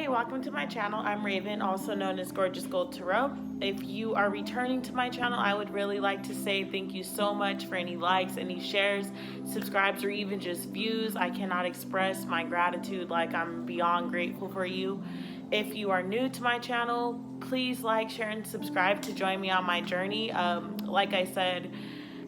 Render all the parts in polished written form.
Hey, welcome to my channel. I'm Raven, also known as Gorgeous Gold Tarot. If you are returning to my channel, I would really like to say thank you so much for any likes, any shares, subscribes, or even just views. I cannot express my gratitude like I'm beyond grateful for you. If you are new to my channel, please like, share, and subscribe to join me on my journey. Like I said,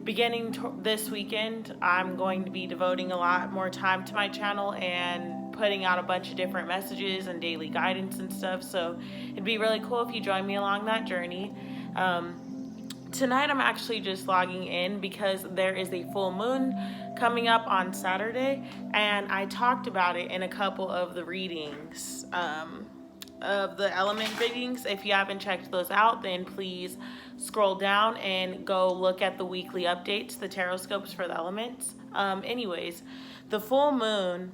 beginning this weekend, I'm going to be devoting a lot more time to my channel and putting out a bunch of different messages and daily guidance and stuff. So it'd be really cool if you join me along that journey. Tonight I'm actually just logging in because there is a full moon coming up on Saturday, and I talked about it in a couple of the readings, of the element readings. If you haven't checked those out, then please scroll down and go look at the weekly updates, the tarot scopes for the elements. Anyways, the full moon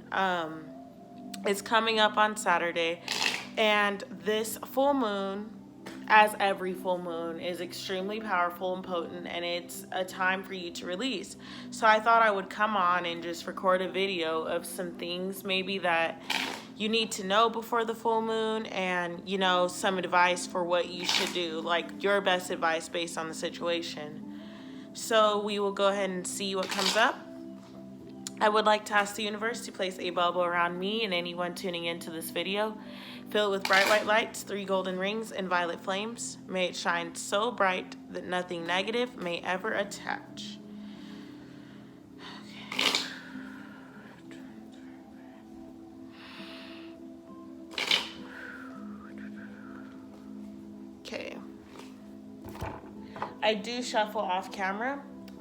is coming up on Saturday, and this full moon, as every full moon, is extremely powerful and potent, and it's a time for you to release. So I thought I would come on and just record a video of some things maybe that you need to know before the full moon, and some advice for what you should do, like your best advice based on the situation. So we will go ahead and see what comes up. I would like to ask the universe to place a bubble around me and anyone tuning into this video. Fill it with bright white lights, 3 golden rings, and violet flames. May it shine so bright that nothing negative may ever attach. Okay. I do shuffle off camera,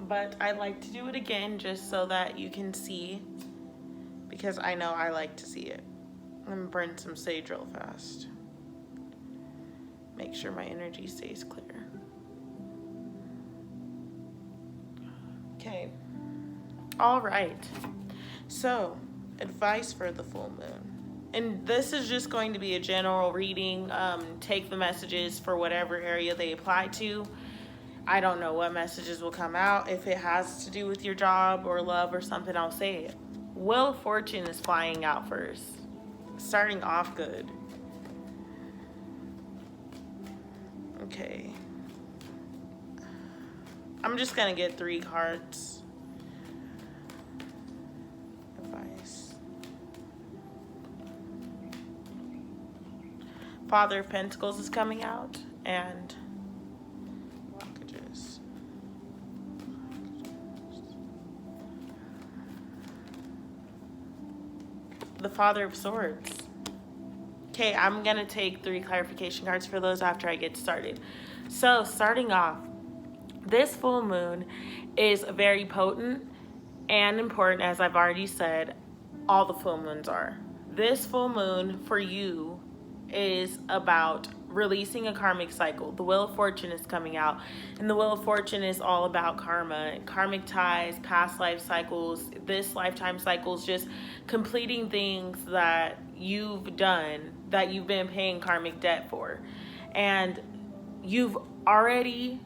but I like to do it again just so that you can see, because I know I like to see it. I'm gonna burn some sage real fast. Make sure my energy stays clear. Okay. All right. So, advice for the full moon. And this is just going to be a general reading. Take the messages for whatever area they apply to. I don't know what messages will come out. If it has to do with your job or love or something, I'll say it. Wheel of Fortune is flying out first. Starting off good. Okay. I'm just gonna get 3 cards. Advice. Father of Pentacles is coming out, and the Father of Swords. Okay, I'm gonna take 3 clarification cards for those after I get started. So starting off, this full moon is very potent and important, as I've already said. All the full moons are. This full moon for you is about releasing a karmic cycle. The Wheel of Fortune is coming out, and the Wheel of Fortune is all about karma, karmic ties, past life cycles, this lifetime cycles, just completing things that you've done, that you've been paying karmic debt for. And you've already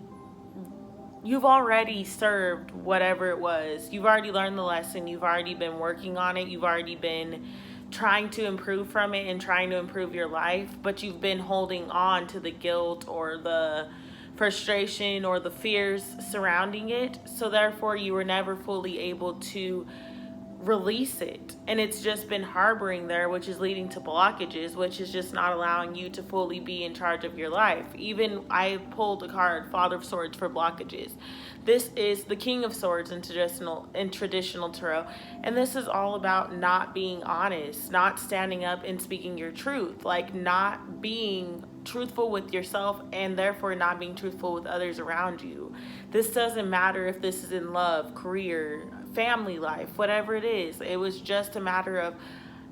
served whatever it was. You've already learned the lesson. You've already been working on it. You've already been trying to improve from it and trying to improve your life, but you've been holding on to the guilt or the frustration or the fears surrounding it. So therefore you were never fully able to release it, and it's just been harboring there, which is leading to blockages, which is just not allowing you to fully be in charge of your life. Even I pulled a card, Father of Swords, for blockages. This is the King of Swords in traditional tarot, and this is all about not being honest, not standing up and speaking your truth, like not being truthful with yourself and therefore not being truthful with others around you. This doesn't matter if this is in love, career, family life, whatever it is. It was just a matter of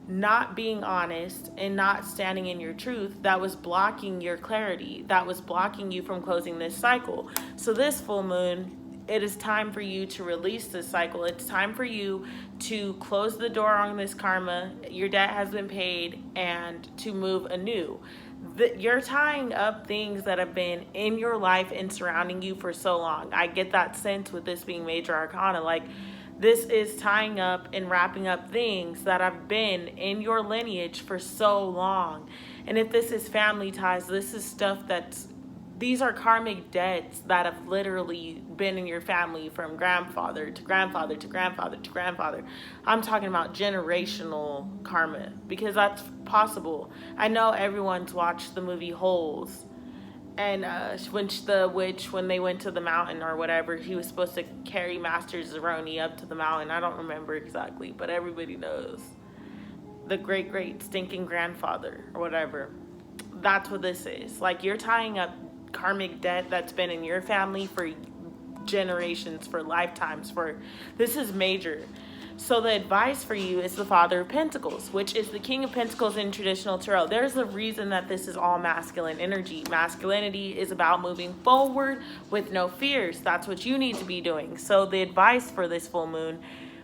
not being honest and not standing in your truth that was blocking your clarity, that was blocking you from closing this cycle. So this full moon, it is time for you to release this cycle. It's time for you to close the door on this karma. Your debt has been paid, and to move anew. You're tying up things that have been in your life and surrounding you for so long. I get that sense with this being major arcana. Like, This is tying up and wrapping up things that have been in your lineage for so long. And if this is family ties, this is stuff these are karmic debts that have literally been in your family from grandfather to grandfather to grandfather to grandfather. I'm talking about generational karma, because that's possible. I know everyone's watched the movie Holes, and the witch, when they went to the mountain or whatever, he was supposed to carry Master Zeroni up to the mountain. I don't remember exactly, but everybody knows. The great great stinking grandfather or whatever. That's what this is. Like, you're tying up karmic debt that's been in your family for generations, for lifetimes, for this is major. So the advice for you is the Father of Pentacles, which is the King of Pentacles in traditional tarot. There's a reason that this is all masculine energy. Masculinity is about moving forward with no fears. That's what you need to be doing. So the advice for this full moon,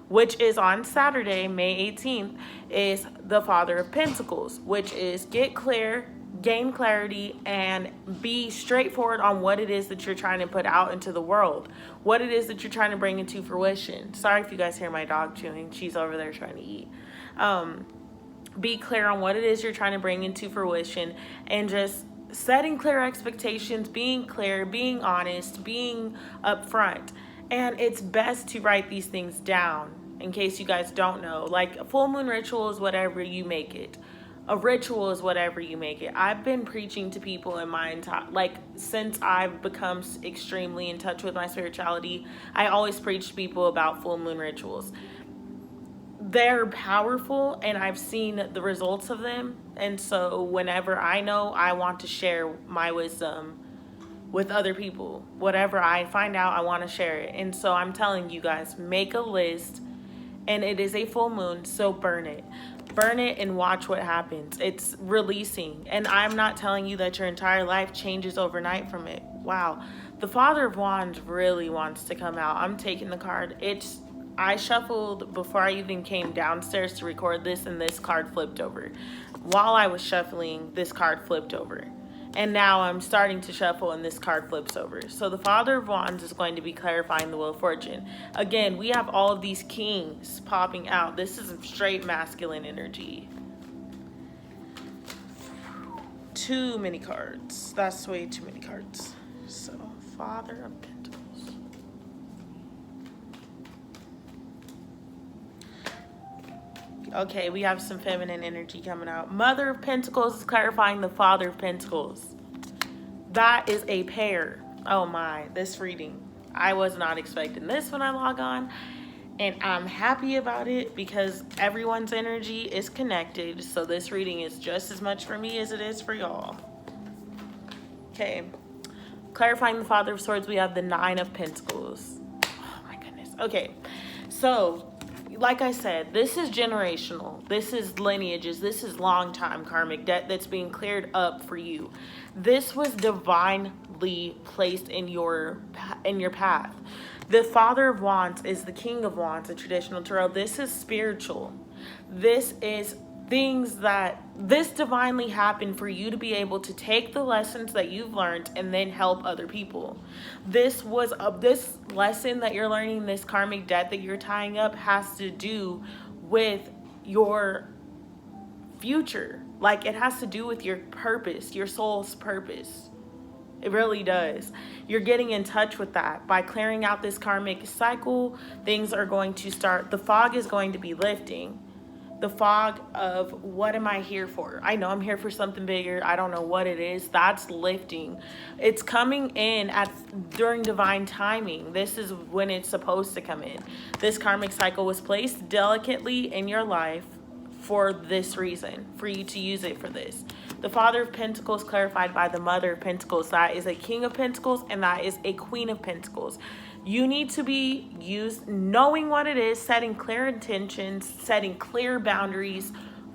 which is on Saturday, May 18th, is the Father of Pentacles, which is get clear, gain clarity, and be straightforward on what it is that you're trying to put out into the world, what it is that you're trying to bring into fruition. Sorry if you guys hear my dog chewing. She's over there trying to eat. Be clear on what it is you're trying to bring into fruition, and just setting clear expectations, being clear, being honest, being upfront. And it's best to write these things down in case you guys don't know. Like, a full moon ritual is whatever you make it. A ritual is whatever you make it. I've been preaching to people in my entire, since I've become extremely in touch with my spirituality, I always preach to people about full moon rituals. They're powerful, and I've seen the results of them. And so whenever I know, I want to share my wisdom with other people. Whatever I find out, I want to share it. And so I'm telling you guys, make a list, and it is a full moon, so burn it. Burn it and watch what happens. It's releasing. And I'm not telling you that your entire life changes overnight from it. Wow. The Father of Wands really wants to come out. I'm taking the card. I shuffled before I even came downstairs to record this, and this card flipped over. While I was shuffling, this card flipped over. And now I'm starting to shuffle, and this card flips over. So the Father of Wands is going to be clarifying the Wheel of Fortune. Again, we have all of these kings popping out. This is straight masculine energy. Too many cards. That's way too many cards. So, Father of Pentacles. Okay, we have some feminine energy coming out. Mother of Pentacles is clarifying the Father of Pentacles. That is a pair. Oh my, this reading. I was not expecting this when I log on. And I'm happy about it because everyone's energy is connected. So this reading is just as much for me as it is for y'all. Okay. Clarifying the Father of Swords, we have the Nine of Pentacles. Oh my goodness. Okay. So, like I said, this is generational. This is lineages. This is long time karmic debt that's being cleared up for you. This was divinely placed in your path. The Father of Wands is the King of Wands in traditional tarot. This is spiritual. This is things that this divinely happened for you to be able to take the lessons that you've learned and then help other people. This lesson that you're learning, this karmic debt that you're tying up, has to do with your future. Like, it has to do with your purpose, your soul's purpose. It really does. You're getting in touch with that. By clearing out this karmic cycle, things are going to start. The fog is going to be lifting. The fog of, what am I here for? I know I'm here for something bigger. I don't know what it is. That's lifting. It's coming in during divine timing. This is when it's supposed to come in. This karmic cycle was placed delicately in your life for this reason, for you to use it for this. The Father of Pentacles clarified by the Mother of Pentacles. That is a King of Pentacles, and that is a Queen of Pentacles. You need to be used knowing what it is, setting clear intentions, setting clear boundaries,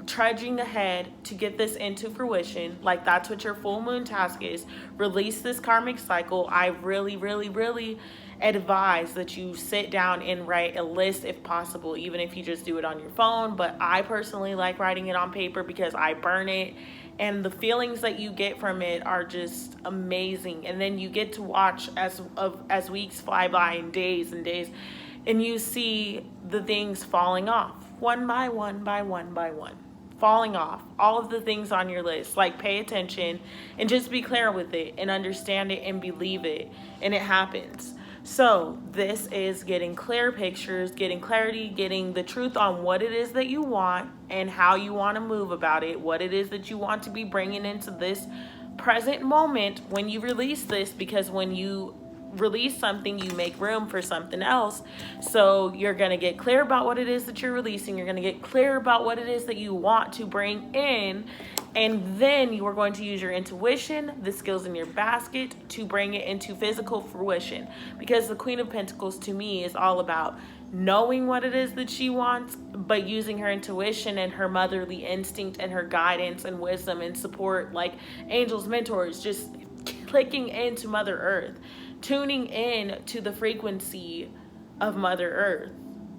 trudging ahead to get this into fruition. Like, that's what your full moon task is. Release this karmic cycle. I really, really, really advise that you sit down and write a list if possible, even if you just do it on your phone. But I personally like writing it on paper because I burn it, and the feelings that you get from it are just amazing. And then you get to watch as weeks fly by and days, and you see the things falling off one by one by one by one. falling off, all of the things on your list. Like, pay attention and just be clear with it and understand it and believe it, and it happens. So this is getting clear pictures, getting clarity, getting the truth on what it is that you want and how you want to move about it, what it is that you want to be bringing into this present moment when you release this, because when you release something, you make room for something else. So you're going to get clear about what it is that you're releasing. You're going to get clear about what it is that you want to bring in. And then you are going to use your intuition, the skills in your basket, to bring it into physical fruition. Because the Queen of Pentacles to me is all about knowing what it is that she wants, but using her intuition and her motherly instinct and her guidance and wisdom and support, like angels, mentors, just clicking into Mother Earth, tuning in to the frequency of Mother Earth,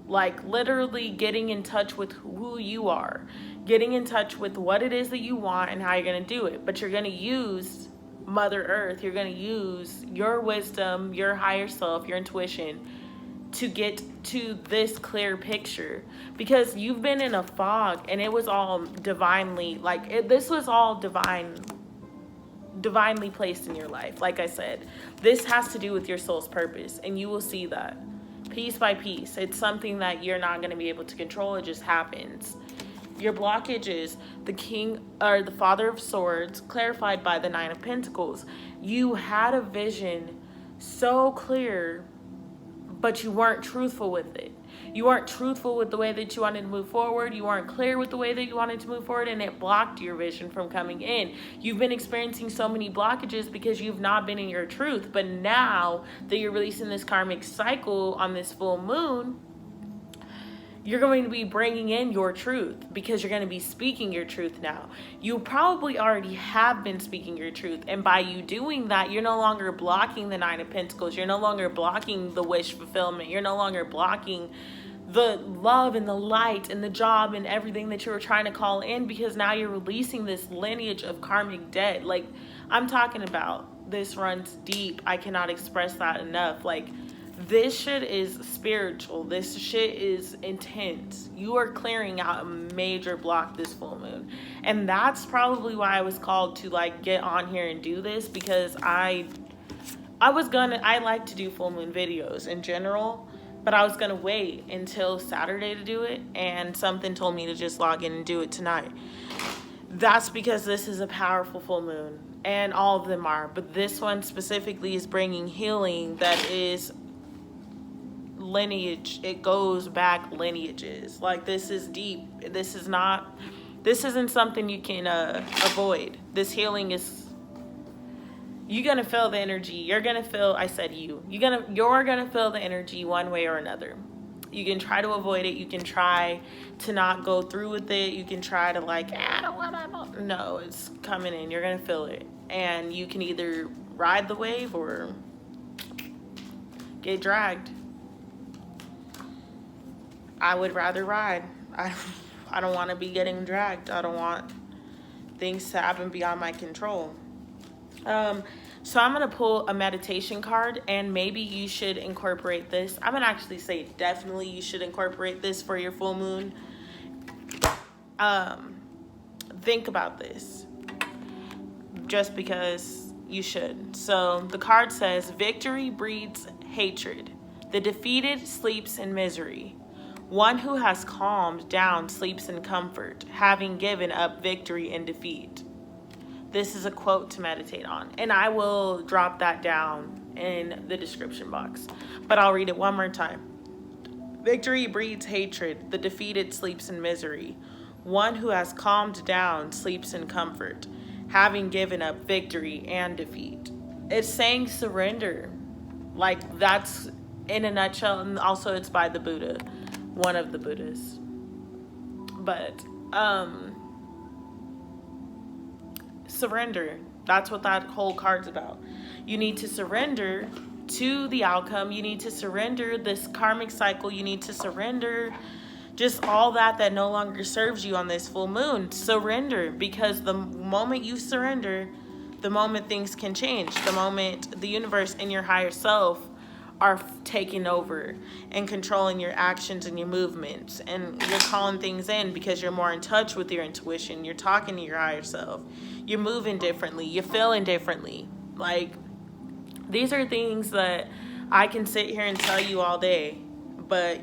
like literally getting in touch with who you are, getting in touch with what it is that you want and how you're going to do it. But you're going to use Mother Earth, you're going to use your wisdom, your higher self, your intuition to get to this clear picture, because you've been in a fog and it was all divinely, this was all divinely placed in your life. Like I said, this has to do with your soul's purpose, and you will see that piece by piece. It's something that you're not going to be able to control. It just happens. Your blockage is the King, or the Father of Swords, clarified by the Nine of Pentacles. You had a vision so clear, but you weren't truthful with it. You weren't truthful with the way that you wanted to move forward. You weren't clear with the way that you wanted to move forward, and it blocked your vision from coming in. You've been experiencing so many blockages because you've not been in your truth. But now that you're releasing this karmic cycle on this full moon, you're going to be bringing in your truth, because you're going to be speaking your truth now. You probably already have been speaking your truth. And by you doing that, you're no longer blocking the Nine of Pentacles. You're no longer blocking the wish fulfillment. You're no longer blocking the love and the light and the job and everything that you were trying to call in, because now you're releasing this lineage of karmic debt. Like, I'm talking about, this runs deep. I cannot express that enough. Like, this shit is spiritual. This shit is intense. You are clearing out a major block this full moon. And that's probably why I was called to like get on here and do this, because I like to do full moon videos in general, but I was gonna wait until Saturday to do it, and something told me to just log in and do it tonight. That's because this is a powerful full moon, and all of them are, but this one specifically is bringing healing that is lineage. It goes back lineages. Like, this is deep. This isn't something you can avoid. This healing is, you're gonna feel the energy. You're gonna feel, I said you're gonna feel the energy one way or another. You can try to avoid it. You can try to not go through with it. You can try to like, I don't want to. No, it's coming in. You're gonna feel it, and you can either ride the wave or get dragged. I would rather ride. I don't want to be getting dragged. I don't want things to happen beyond my control. So I'm going to pull a meditation card, and maybe you should incorporate this. I'm going to actually say definitely you should incorporate this for your full moon. Think about this, just because you should. So the card says, victory breeds hatred. The defeated sleeps in misery. One who has calmed down sleeps in comfort, having given up victory and defeat. This is a quote to meditate on, and I will drop that down in the description box, but I'll read it one more time. Victory breeds hatred. The defeated sleeps in misery. One who has calmed down sleeps in comfort, having given up victory and defeat. It's saying surrender. Like, that's in a nutshell, and also it's by the Buddha. One of the Buddhas. But surrender. That's what that whole card's about. You need to surrender to the outcome. You need to surrender this karmic cycle. You need to surrender just all that no longer serves you on this full moon. Surrender, because the moment you surrender, the moment things can change, the moment the universe and your higher self are taking over and controlling your actions and your movements, and you're calling things in because you're more in touch with your intuition. You're talking to your higher self. You're moving differently. You're feeling differently. Like, these are things that I can sit here and tell you all day, but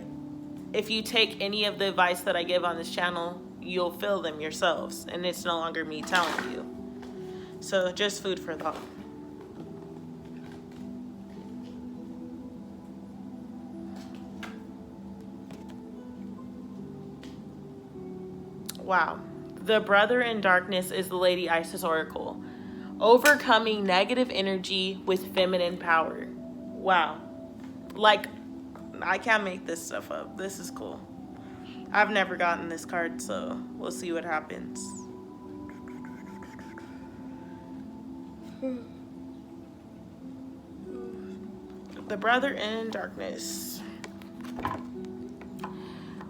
if you take any of the advice that I give on this channel, you'll feel them yourselves, and it's no longer me telling you. So just food for thought. Wow. The brother in darkness is the Lady Isis Oracle. Overcoming negative energy with feminine power. Wow. Like, I can't make this stuff up. This is cool. I've never gotten this card, so we'll see what happens. The brother in darkness.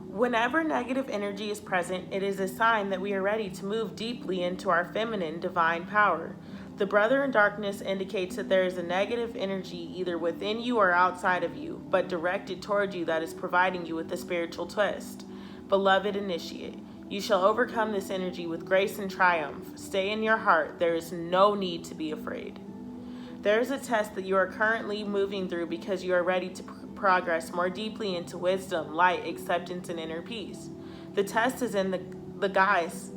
Whenever negative energy is present, it is a sign that we are ready to move deeply into our feminine divine power. The brother in darkness indicates that there is a negative energy either within you or outside of you, but directed toward you, that is providing you with a spiritual twist. Beloved initiate, you shall overcome this energy with grace and triumph. Stay in your heart. There is no need to be afraid. There is a test that you are currently moving through because you are ready to progress more deeply into wisdom, light, acceptance, and inner peace. The test is in the guise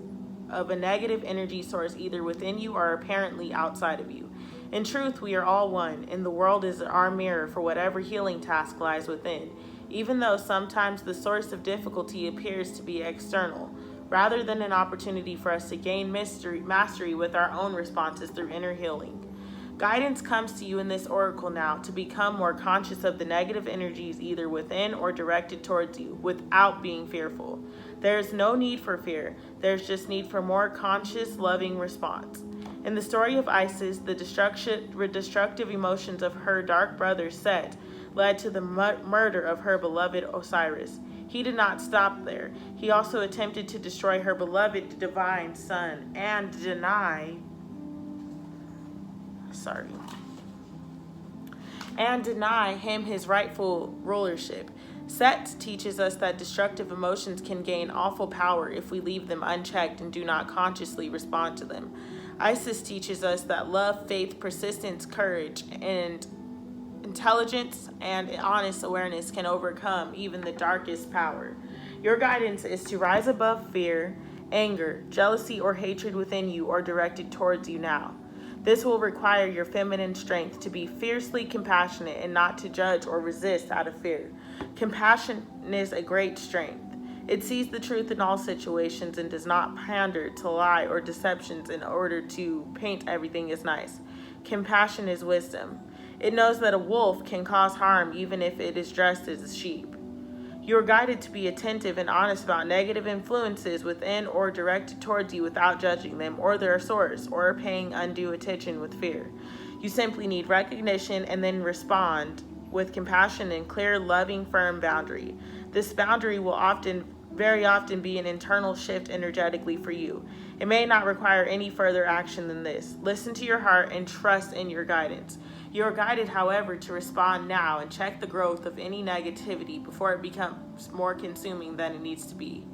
of a negative energy source either within you or apparently outside of you. In truth, we are all one, and the world is our mirror for whatever healing task lies within, even though sometimes the source of difficulty appears to be external, rather than an opportunity for us to gain mastery with our own responses through inner healing. Guidance comes to you in this oracle now to become more conscious of the negative energies either within or directed towards you without being fearful. There is no need for fear. There's just need for more conscious, loving response. In the story of Isis, the destructive emotions of her dark brother Set led to the murder of her beloved Osiris. He did not stop there. He also attempted to destroy her beloved divine son and deny him his rightful rulership. Set teaches us that destructive emotions can gain awful power if we leave them unchecked and do not consciously respond to them. Isis teaches us that love, faith, persistence, courage, and intelligence and honest awareness can overcome even the darkest power. Your guidance is to rise above fear, anger, jealousy, or hatred within you or directed towards you now. This will require your feminine strength to be fiercely compassionate and not to judge or resist out of fear. Compassion is a great strength. It sees the truth in all situations and does not pander to lie or deceptions in order to paint everything as nice. Compassion is wisdom. It knows that a wolf can cause harm even if it is dressed as a sheep. You are guided to be attentive and honest about negative influences within or directed towards you without judging them or their source or paying undue attention with fear. You simply need recognition and then respond with compassion and clear, loving, firm boundary. This boundary will very often be an internal shift energetically for you. It may not require any further action than this. Listen to your heart and trust in your guidance. You are guided, however, to respond now and check the growth of any negativity before it becomes more consuming than it needs to be.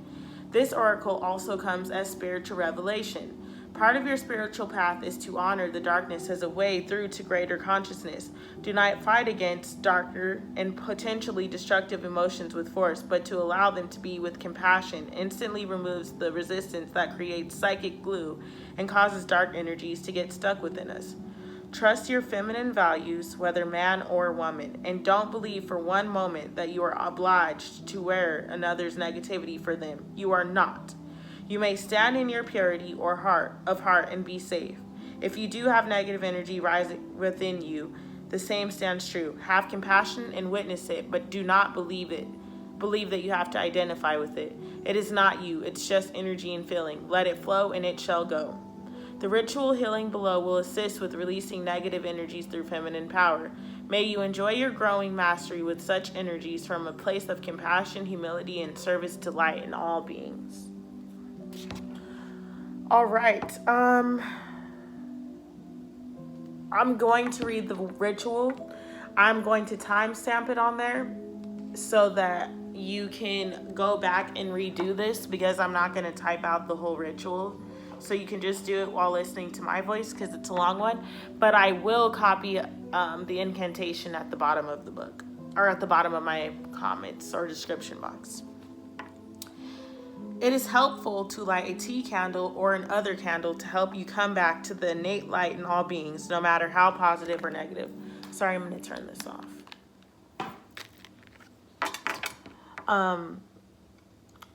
This oracle also comes as spiritual revelation. Part of your spiritual path is to honor the darkness as a way through to greater consciousness. Do not fight against darker and potentially destructive emotions with force, but to allow them to be with compassion instantly removes the resistance that creates psychic glue and causes dark energies to get stuck within us. Trust your feminine values, whether man or woman, and don't believe for one moment that you are obliged to wear another's negativity for them. You are not. You may stand in your purity or heart and be safe. If you do have negative energy rising within you, the same stands true. Have compassion and witness it, but do not believe it. Believe that you have to identify with it. It is not you. It's just energy and feeling. Let it flow and it shall go. The ritual healing below will assist with releasing negative energies through feminine power. May you enjoy your growing mastery with such energies from a place of compassion, humility, and service to light in all beings. All right. I'm going to read the ritual. I'm going to timestamp it on there so that you can go back and redo this, because I'm not going to type out the whole ritual. So you can just do it while listening to my voice because it's a long one. But I will copy the incantation at the bottom of the book, or at the bottom of my comments or description box. It is helpful to light a tea candle or an other candle to help you come back to the innate light in all beings, no matter how positive or negative. Sorry, I'm going to turn this off.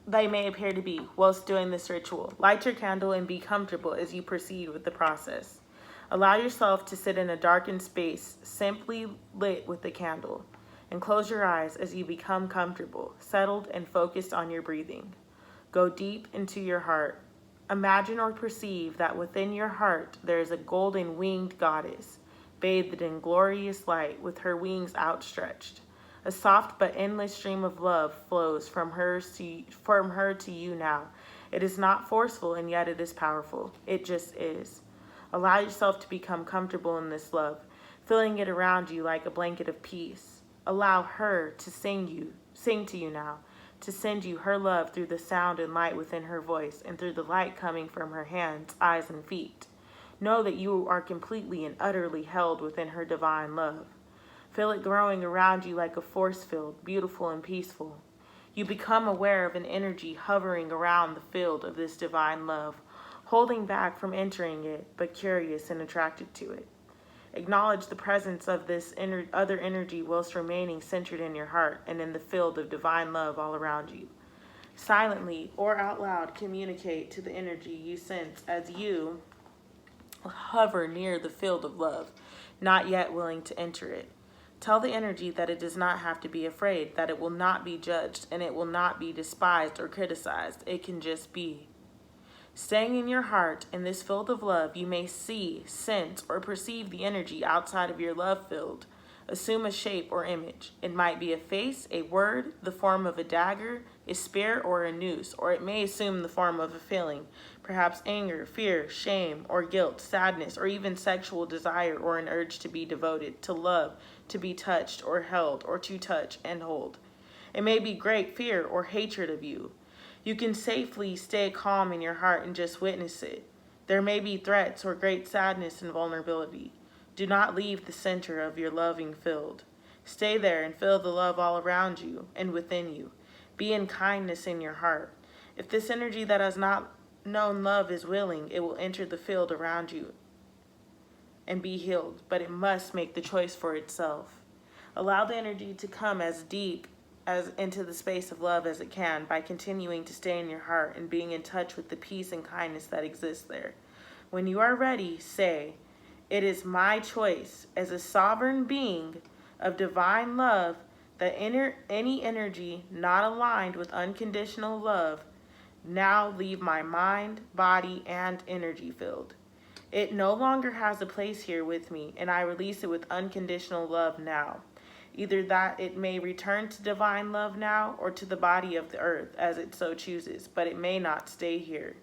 They may appear to be whilst doing this ritual. Light your candle and be comfortable as you proceed with the process. Allow yourself to sit in a darkened space, simply lit with the candle, and close your eyes as you become comfortable, settled, and focused on your breathing. Go deep into your heart. Imagine or perceive that within your heart there is a golden winged goddess, bathed in glorious light with her wings outstretched. A soft but endless stream of love flows from her to you now. It is not forceful, and yet it is powerful. It just is. Allow yourself to become comfortable in this love, feeling it around you like a blanket of peace. Allow her to sing to you now, to send you her love through the sound and light within her voice and through the light coming from her hands, eyes, and feet. Know that you are completely and utterly held within her divine love. Feel it growing around you like a force field, beautiful and peaceful. You become aware of an energy hovering around the field of this divine love, holding back from entering it, but curious and attracted to it. Acknowledge the presence of this other energy whilst remaining centered in your heart and in the field of divine love all around you. Silently or out loud, communicate to the energy you sense as you hover near the field of love, not yet willing to enter it. Tell the energy that it does not have to be afraid, that it will not be judged, and it will not be despised or criticized. It can just be. Staying in your heart in this field of love, you may see, sense, or perceive the energy outside of your love field. Assume a shape or image. It might be a face, a word, the form of a dagger, a spear, or a noose, or it may assume the form of a feeling, perhaps anger, fear, shame, or guilt, sadness, or even sexual desire or an urge to be devoted, to love, to be touched or held, or to touch and hold. It may be great fear or hatred of you. You can safely stay calm in your heart and just witness it. There may be threats or great sadness and vulnerability. Do not leave the center of your loving field. Stay there and feel the love all around you and within you. Be in kindness in your heart. If this energy that has not known love is willing, it will enter the field around you and be healed, but it must make the choice for itself. Allow the energy to come as deep as into the space of love as it can by continuing to stay in your heart and being in touch with the peace and kindness that exists there. When you are ready, say, "It is my choice as a sovereign being of divine love that any energy not aligned with unconditional love now leave my mind, body, and energy field. It no longer has a place here with me, and I release it with unconditional love now. Either that it may return to divine love now or to the body of the earth as it so chooses, but it may not stay here.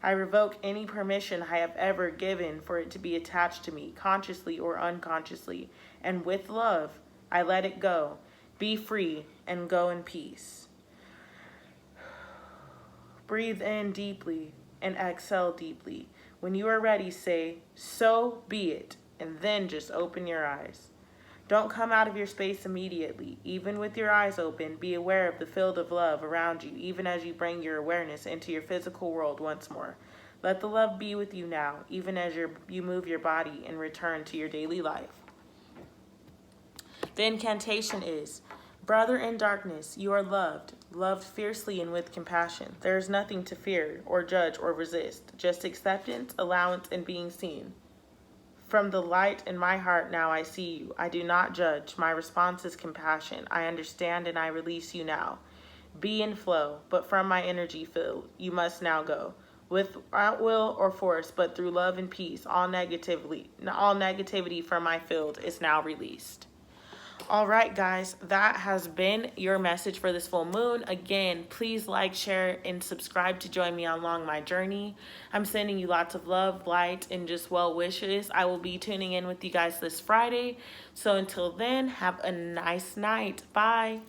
I revoke any permission I have ever given for it to be attached to me, consciously or unconsciously, and with love, I let it go. Be free and go in peace." Breathe in deeply and exhale deeply. When you are ready, say, "So be it," and then just open your eyes. Don't come out of your space immediately. Even with your eyes open, be aware of the field of love around you, even as you bring your awareness into your physical world once more. Let the love be with you now, even as you move your body and return to your daily life. The incantation is, "Brother in darkness, you are loved, loved fiercely and with compassion. There is nothing to fear or judge or resist, just acceptance, allowance, and being seen. From the light in my heart now I see you. I do not judge. My response is compassion. I understand and I release you now. Be in flow, but from my energy field, you must now go. Without will or force, but through love and peace, all negativity from my field is now released." All right, guys, that has been your message for this full moon. Again, please like, share, and subscribe to join me along my journey. I'm sending you lots of love, light, and just well wishes. I will be tuning in with you guys this Friday. So until then, have a nice night. Bye.